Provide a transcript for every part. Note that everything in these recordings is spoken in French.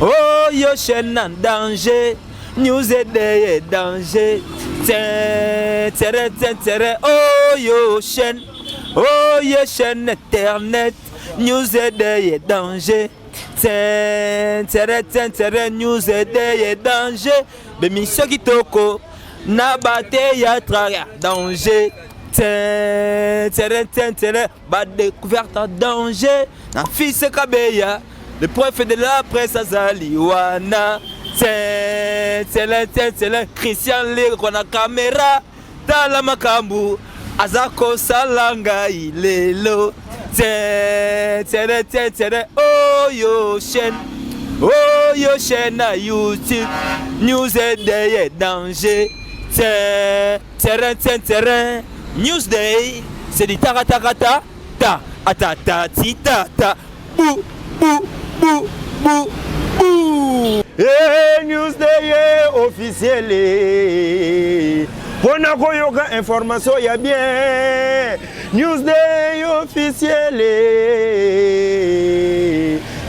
Oh yo chaîne en danger, news est danger. Oh yo chaîne internet, news est danger. News est danger. Bemission kitoko na bate ya traga danger. Bas découverte en danger. Na fils Kabeya. Le préfet de la presse Azali Wana. Christian Lé qu'on a caméra. Tala makambu. Azako salanga ilelo. Oh yo chaîne na YouTube. News est danger. News Day. C'est du taratakata. Ta atata tita ta. Bou bou. Bou. News Day officiel. Pour na koyoka information ya bien. News Day officiel.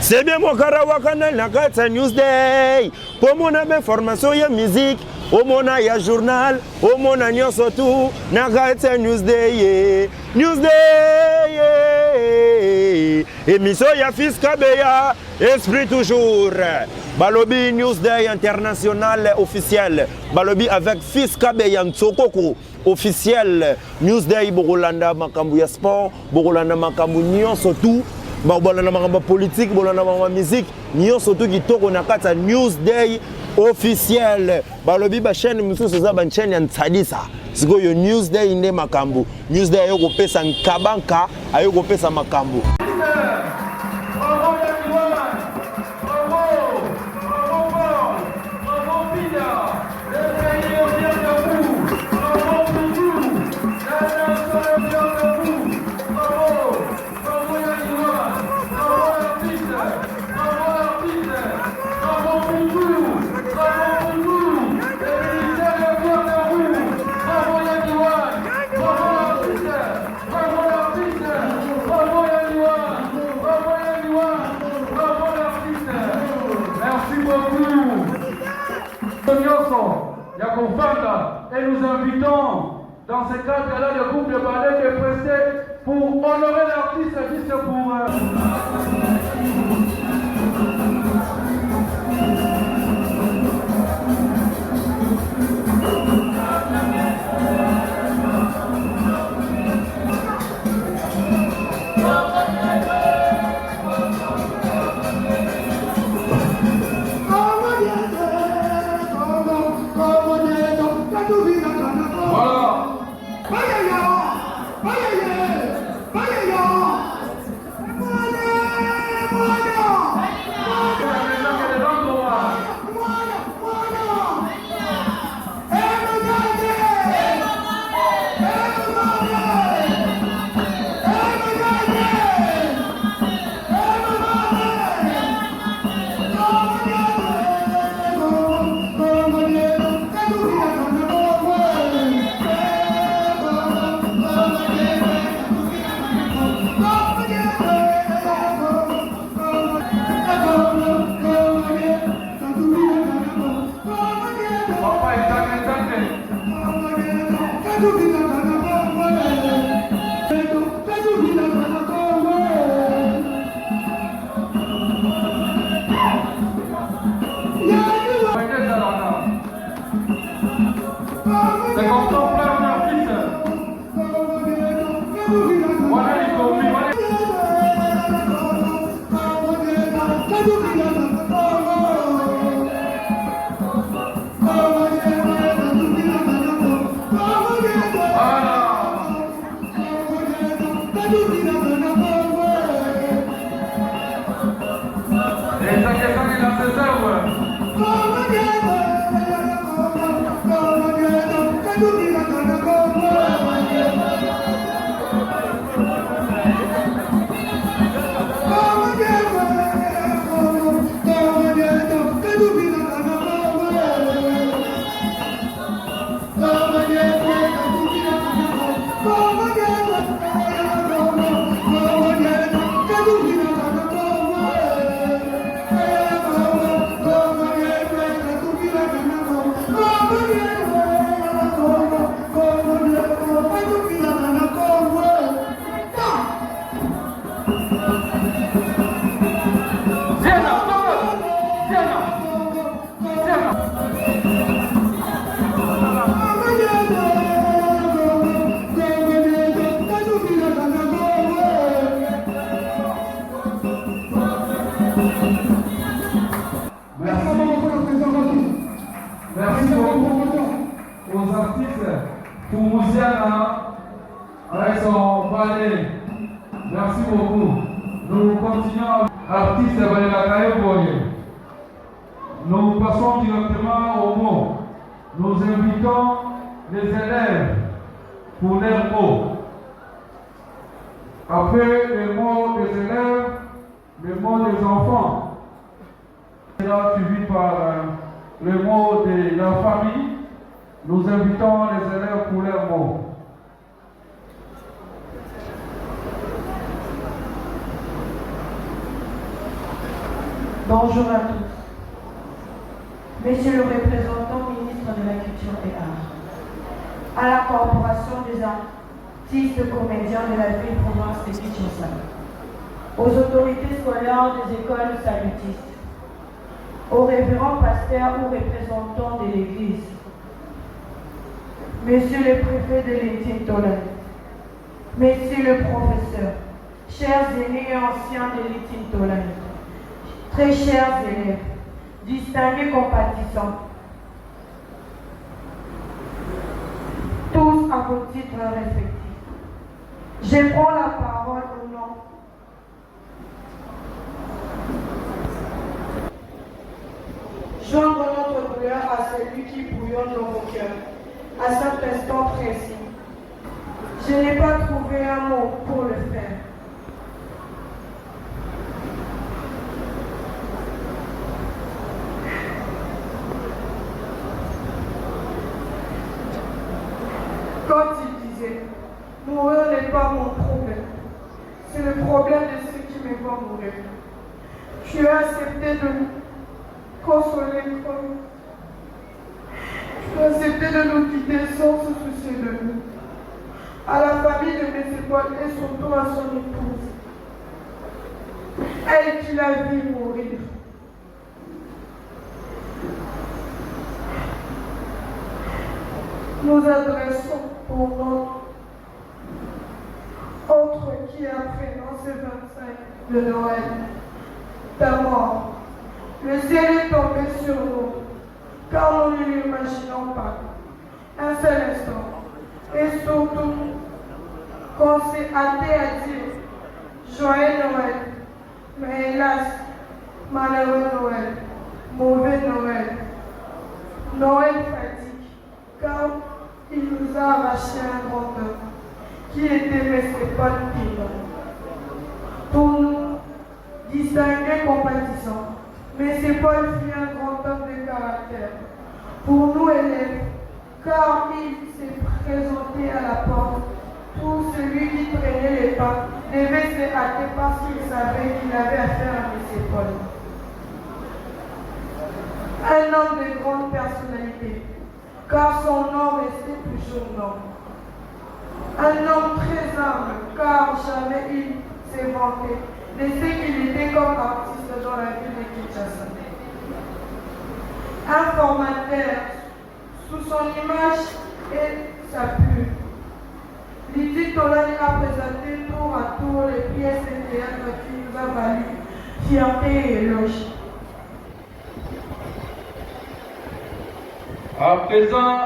C'est bien mon karawakana na kata News Day. Pour mon information ya musique. Au mona ya journal, au mona nyonso tout, na kata News Day. News Day. Émission ya Fils Kabeya, esprit toujours. Balobi News Day international officiel. Balobi avec Fils Kabeya Ntsokoko officiel. News Day Borolanda makambu ya sport, Borolanda makambu nyonso tout. Borolanda makambu politique, Borolanda makambu musique, nyonso tout kitoko na kata News Day officiel. Balobi ba chaîne mususu za ba chaîne ya Ntsadisa. Siko yo News Day inde makambu. News Day ayoko pesa nkabanka, ayoko pesa makambu. Et nous invitons dans ce cadre-là le groupe de ballet de pressé pour honorer l'artiste juste pour... C'est comme ton frère, mon fils. Voilà, il faut oublier. Merci beaucoup aux artistes pour Moussiana avec son ballet. Merci beaucoup. Nous continuons. Artiste Valérie Boye. Nous passons directement au mot. Nous invitons les élèves pour leurs mots. Après les mots des élèves, les mots des enfants, sera suivi par le mot de la famille. Nous invitons les élèves pour leurs mots. Bonjour à tous. Monsieur le représentant ministre de la Culture et Arts, à la Corporation des artistes comédiens de la ville-province de Kinshasa, aux autorités scolaires des écoles salutistes, aux révérends pasteurs ou représentants de l'Église, Monsieur le préfet de l'Intintolène, Messieurs le professeur, chers aînés et anciens de l'Intintolène, très chers élèves, distingués compatissants, tous à vos titres respectifs. Je prends la parole au nom joindre notre douleur à celui qui bouillonne dans vos cœurs, à cet instant précis. Je n'ai pas trouvé un mot pour le faire. Quand il disait, mourir n'est pas mon problème, c'est le problème de ceux qui me voient mourir. Tu as accepté de nous consoler comme tu as accepté de nous quitter sans se soucier de nous. À la famille de mes épaules et surtout à son épouse, elle qui l'a vu mourir. Nous adressons pour notre autre qui après dans ce 25 de Noël, ta mort. Le ciel est tombé sur nous, car nous ne l'imaginons pas. Un seul instant. Et surtout, qu'on s'est hâté à dire joyeux Noël. Mais hélas, malheureux Noël, mauvais Noël. Noël fatigue, car il nous a arraché un grand homme, qui était M. Paul Pino. Pour nous, distingués compatissants, M. Paul fut un grand homme de caractère. Pour nous élèves, car il s'est présenté à la porte, tout celui qui traînait les pas devait se hâter parce qu'il savait qu'il avait affaire à M. Paul. Un homme de grande personnalité, car son nom restait toujours nom. Un homme très humble, car jamais il s'est vanté de ce qu'il était comme artiste dans la ville de Kinshasa. Un formateur, sous son image et sa pub. Lydie Tolani a présenté tour à tour les pièces de théâtre qui nous a valu fierté et éloge. À présent,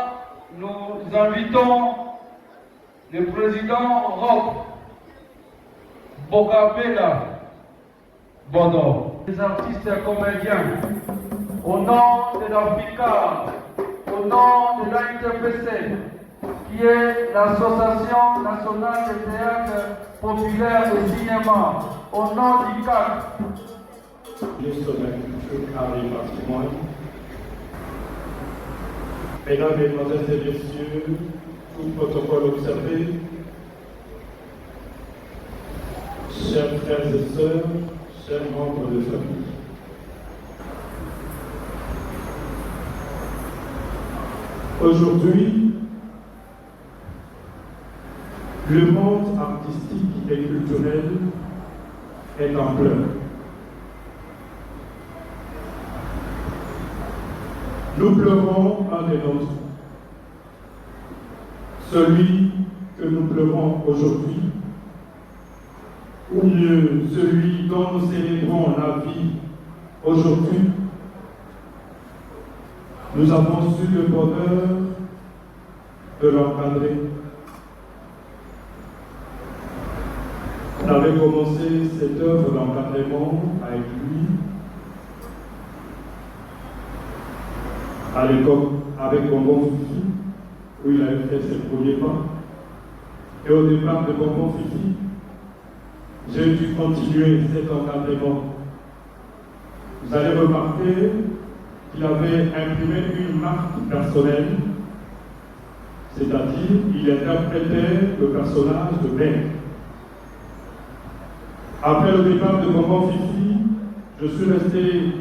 nous invitons le président Roch Bokabela Bono, les artistes et comédiens, au nom de l'AFRICA, au nom de l'AITPC, qui est l'Association nationale de théâtre populaire et cinéma, au nom du CAC. Ministre de la Culture, Art et Patrimoine. Mesdames, Mesdemoiselles et Messieurs, tout protocole observé, chers frères et sœurs, chers membres de famille. Aujourd'hui, le monde artistique et culturel est en pleurs. Nous pleurons un des nôtres, celui que nous pleurons aujourd'hui, ou mieux celui dont nous célébrons la vie aujourd'hui. Nous avons eu le bonheur de l'encadrer. On avait commencé cette œuvre d'encadrement avec lui à l'époque avec Bonbon Fifi, où il avait fait ses premiers pas. Et au départ de Bonbon Fifi, j'ai dû continuer cet encadrement. Vous allez remarquer qu'il avait imprimé une marque personnelle, c'est-à-dire il interprétait le personnage de Ben. Après le départ de Bonbon Fifi, je suis resté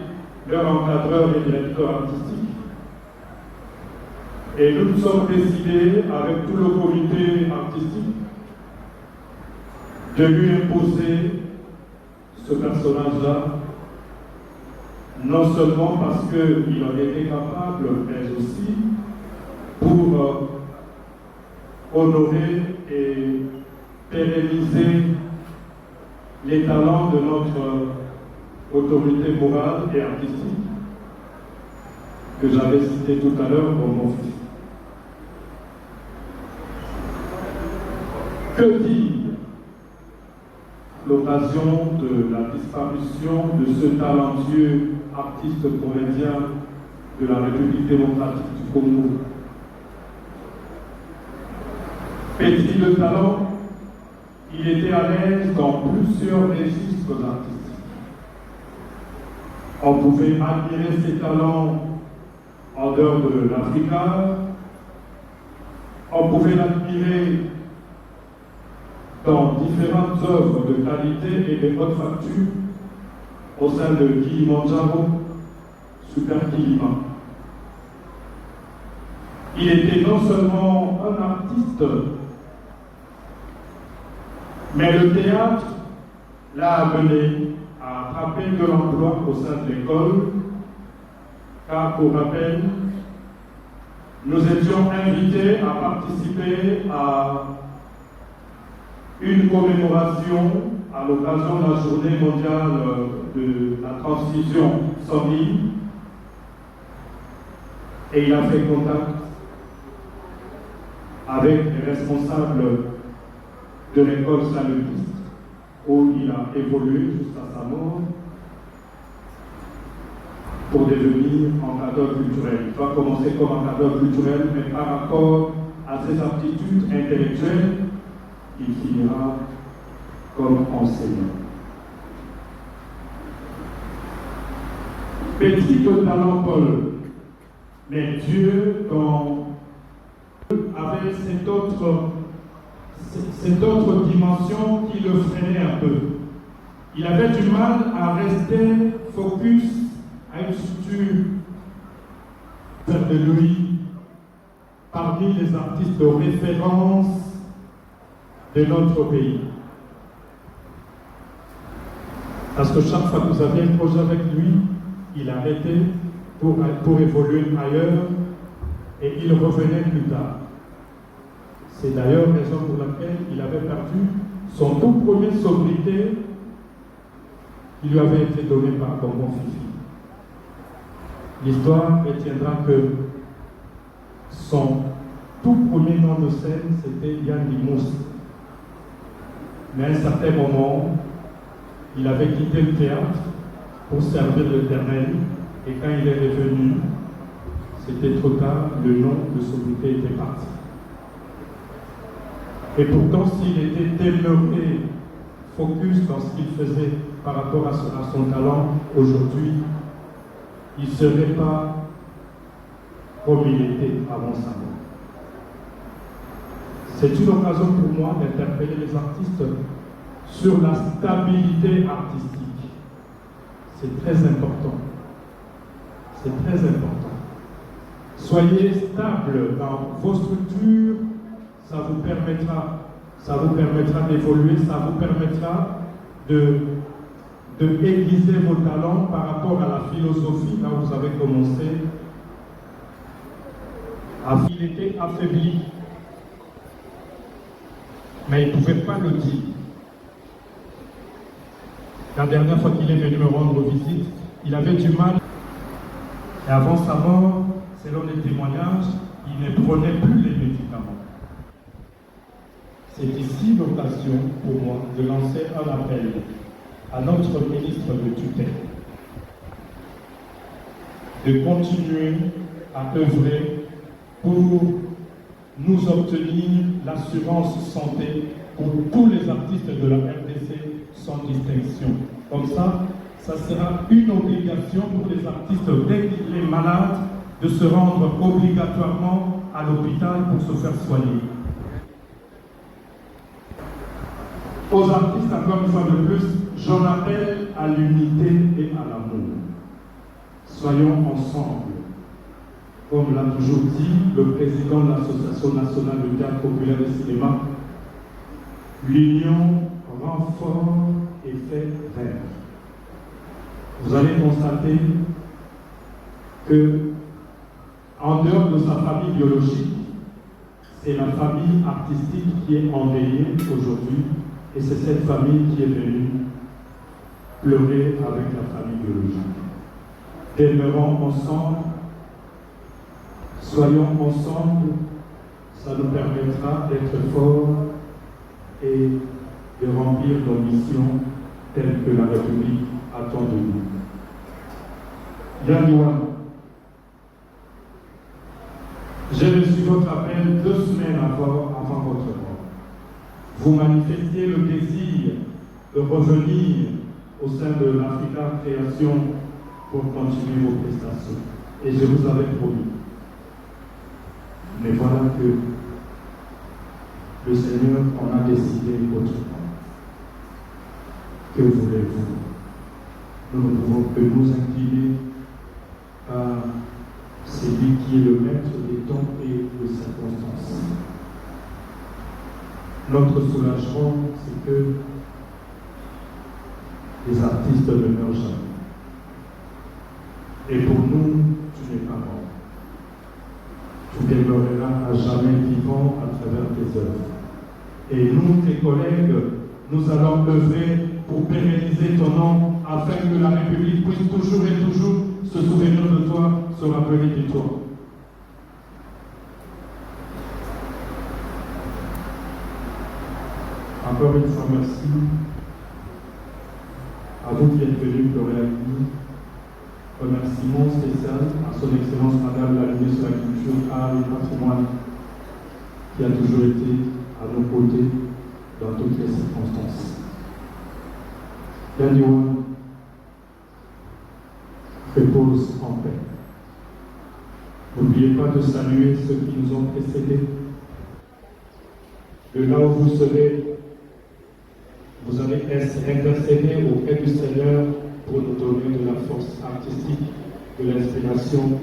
leur encadreur et directeur artistique. Et nous nous sommes décidés, avec tout le comité artistique, de lui imposer ce personnage-là, non seulement parce qu'il en était capable, mais aussi pour honorer et pérenniser les talents de notre autorité morale et artistique que j'avais cité tout à l'heure pour mon fils. Que dire l'occasion de la disparition de ce talentueux artiste comédien de la République démocratique du Congo? Petit de talent, il était à l'aise dans plusieurs registres artistiques. On pouvait admirer ses talents en dehors de l'Africa, on pouvait l'admirer dans différentes œuvres de qualité et de haute facture au sein de Kilimanjaro, Super Kilima. Il était non seulement un artiste, mais le théâtre l'a amené à attraper de l'emploi au sein de l'école, car pour rappel, nous étions invités à participer à une commémoration à l'occasion de la journée mondiale de la transfusion sanguine, et il a fait contact avec les responsables de l'école salutiste où il a évolué jusqu'à sa mort pour devenir encadreur culturel. Il va commencer comme encadreur culturel, mais par rapport à ses aptitudes intellectuelles, il finira comme enseignant. Petit de talent Paul, mais Dieu avait cette autre dimension qui le freinait un peu. Il avait du mal à rester focus à une structure de lui parmi les artistes de référence de notre pays. Parce que chaque fois que vous aviez un projet avec lui, il arrêtait pour évoluer ailleurs et il revenait plus tard. C'est d'ailleurs la raison pour laquelle il avait perdu son tout premier sobriquet qui lui avait été donné par Bonbon Fifi. L'histoire retiendra que son tout premier nom de scène, c'était Yann Limous. Mais à un certain moment, il avait quitté le théâtre pour servir l'Éternel, et quand il est revenu, c'était trop tard, le nom de sobriquet était parti. Et pourtant, s'il était demeuré focus dans ce qu'il faisait par rapport à son talent, aujourd'hui, il ne serait pas comme il était avant sa mort. C'est une occasion pour moi d'interpeller les artistes sur la stabilité artistique. C'est très important. C'est très important. Soyez stable dans vos structures, ça vous permettra d'évoluer, ça vous permettra de aiguiser vos talents par rapport à la philosophie, là où vous avez commencé. Il était affaibli, mais il ne pouvait pas le dire. La dernière fois qu'il est venu me rendre visite, il avait du mal. Et avant sa mort, selon les témoignages, il ne prenait plus les médicaments. C'est ici l'occasion pour moi de lancer un appel à notre ministre de tutelle de continuer à œuvrer pour nous obtenir l'assurance santé pour tous les artistes de la RDC sans distinction. Comme ça sera une obligation pour les artistes, dès qu'il est malade, de se rendre obligatoirement à l'hôpital pour se faire soigner. Aux artistes, encore une fois de plus, j'en appelle à l'unité et à l'amour. Soyons ensemble. Comme l'a toujours dit le président de l'Association nationale de théâtre populaire et cinéma, l'union rend fort et fait rêve. Vous allez constater que, en dehors de sa famille biologique, c'est la famille artistique qui est endeuillée aujourd'hui, et c'est cette famille qui est venue pleurer avec la famille biologique. Demeurons ensemble, soyons ensemble, ça nous permettra d'être forts et de remplir nos missions telles que la République attend de nous. Yann, j'ai reçu votre appel 2 semaines avant votre mort. Vous manifestiez le désir de revenir au sein de l'Africa Création pour continuer vos prestations. Et je vous avais promis. Mais voilà que le Seigneur en a décidé autrement. Que voulez-vous? Nous ne pouvons que nous incliner à celui qui est le maître des temps et des circonstances. Notre soulagement, c'est que les artistes ne meurent jamais. Et pour nous, tu n'es pas mort. Tu demeureras à jamais vivant à travers tes œuvres. Et nous, tes collègues, nous allons œuvrer pour pérenniser ton nom afin que la République puisse toujours et toujours se souvenir de toi, se rappeler de toi. Encore une fois, merci à vous qui êtes venus pleurer avec nous. Remerciement spécial à son Excellence Madame la ministre de la Culture, Art et Patrimoine, qui a toujours été à nos côtés dans toutes les circonstances. Yann, repose en paix. N'oubliez pas de saluer ceux qui nous ont précédés. De là où vous serez, vous allez intercéder auprès du Seigneur pour nous donner de la force artistique, de l'inspiration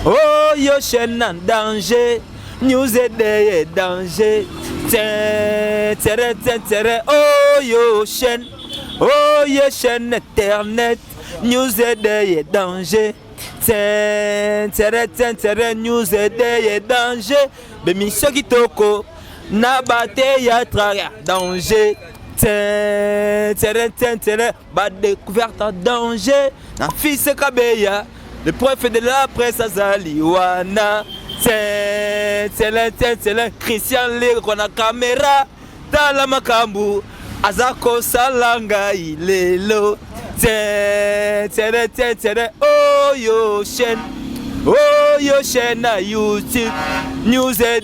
Oh yo chaîne en danger, news est danger. Oh yo chaîne internet, news est danger. News est danger. Bemisho kitoko na bate ya traga danger. Ba découverte en danger. Na fils Kabeya. Le prophète de la presse azali wana. Christian Lego na caméra. Tala makambu azako salanga ilelo. Oh yo chaîne na YouTube. News est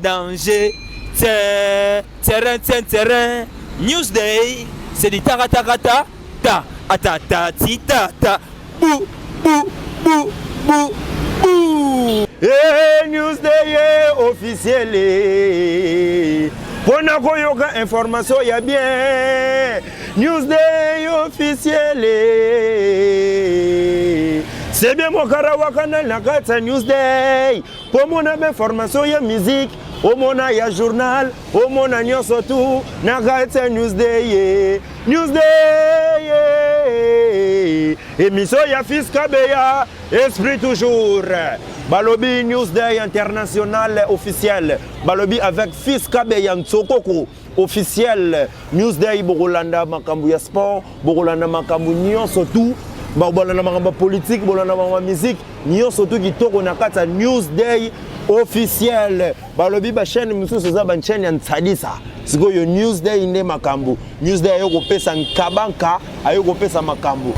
danger. News Day. C'est du taratakata. Ta atata tita. Bou bou bou bou bou. News Day officiel. Pour nous koyoka information ya bien. News Day officiel. C'est bien mon karawakana na kata News Day. Pour mon information ya musique. Au mona ya journal, au mona nyonso tout, na kata News Day. News Day. Émission ya Fils Kabeya, esprit toujours. Balobi News Day international officiel. Balobi avec Fils Kabeya Ntsokoko officiel. News Day Bogolanda makambu ya sport, Bogolanda makambu nyonso tout. Bolanda makambu politique, bolanda makambu musique, nyonso tout kitoko na kata News Day officiel. Balobi ba chaîne mususu za ban chaîne ya Ntsadisa. Siko yo News Day inde makambu. News Day ayoko pesa nkabanka, ayoko pesa makambu.